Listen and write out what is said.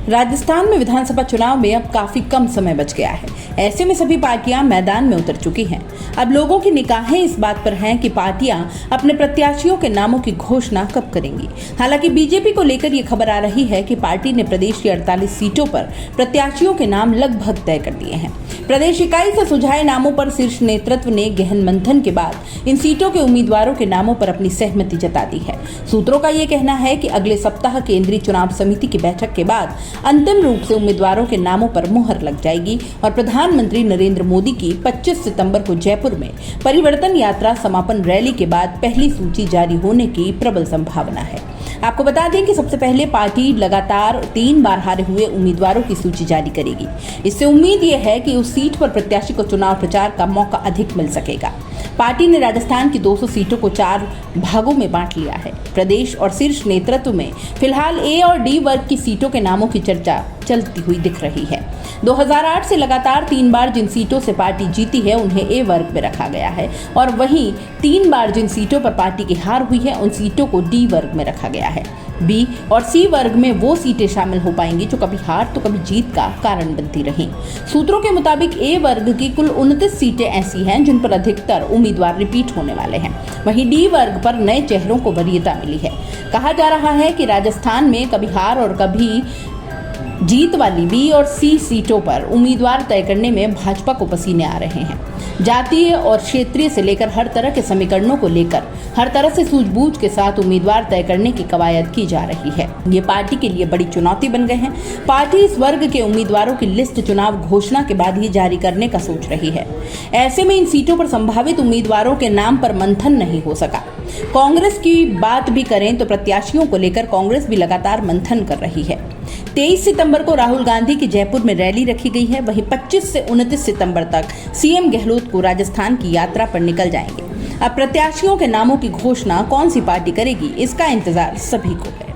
राजस्थान में विधानसभा चुनाव में अब काफी कम समय बच गया है। ऐसे में सभी पार्टियां मैदान में उतर चुकी हैं। अब लोगों की निगाहें इस बात पर हैं कि पार्टियां अपने प्रत्याशियों के नामों की घोषणा कब करेंगी। हालांकि बीजेपी को लेकर ये खबर आ रही है कि पार्टी ने प्रदेश की 48 सीटों पर प्रत्याशियों के नाम लगभग तय कर दिए हैं। प्रदेश इकाई से सुझाए नामों पर शीर्ष नेतृत्व ने गहन मंथन के बाद इन सीटों के उम्मीदवारों के नामों पर अपनी सहमति जता दी है। सूत्रों का ये कहना है कि अगले सप्ताह केंद्रीय चुनाव समिति की बैठक के बाद अंतिम रूप से उम्मीदवारों के नामों पर मुहर लग जाएगी और प्रधानमंत्री नरेंद्र मोदी की 25 सितंबर को जयपुर में परिवर्तन यात्रा समापन रैली के बाद पहली सूची जारी होने की प्रबल संभावना है। आपको बता दें कि सबसे पहले पार्टी लगातार 3 बार हारे हुए उम्मीदवारों की सूची जारी करेगी। इससे उम्मीद यह है कि उस सीट पर प्रत्याशी को चुनाव प्रचार का मौका अधिक मिल सकेगा। पार्टी ने राजस्थान की 200 सीटों को 4 भागों में बांट लिया है। प्रदेश और शीर्ष नेतृत्व में फिलहाल ए और डी वर्ग की सीटों के नामों की चर्चा चलती हुई दिख रही है। 2008 से लगातार 3 बार जिन सीटों से पार्टी जीती है उन्हें ए वर्ग में रखा गया है और वहीं 3 बार जिन सीटों पर पार्टी की हार हुई है उन सीटों को डी वर्ग में रखा गया है। बी और सी वर्ग में वो सीटें शामिल हो पाएंगी जो कभी हार तो कभी जीत का कारण बनती रहीं। सूत्रों के मुताबिक ए वर्ग की कुल 29 सीटें ऐसी हैं जिन पर अधिकतर उम्मीदवार रिपीट होने वाले हैं। वहीं डी वर्ग पर नए चेहरों को वरीयता मिली है। कहा जा रहा है कि राजस्थान में कभी हार और कभी जीत वाली बी और सी सीटों पर उम्मीदवार तय करने में भाजपा को पसीने आ रहे हैं। जातीय और क्षेत्रीय से लेकर हर तरह के समीकरणों को लेकर हर तरह से सूझबूझ के साथ उम्मीदवार तय करने की कवायद की जा रही है। ये पार्टी के लिए बड़ी चुनौती बन गए हैं। पार्टी इस वर्ग के उम्मीदवारों की लिस्ट चुनाव घोषणा के बाद ही जारी करने का सोच रही है। ऐसे में इन सीटों पर संभावित उम्मीदवारों के नाम पर मंथन नहीं हो सका। कांग्रेस की बात भी करें तो प्रत्याशियों को लेकर कांग्रेस भी लगातार मंथन कर रही है। 23 सितंबर को राहुल गांधी की जयपुर में रैली रखी गई है। वहीं 25 से 29 सितंबर तक सीएम गहलोत को राजस्थान की यात्रा पर निकल जाएंगे। अब प्रत्याशियों के नामों की घोषणा कौन सी पार्टी करेगी, इसका इंतजार सभी को है।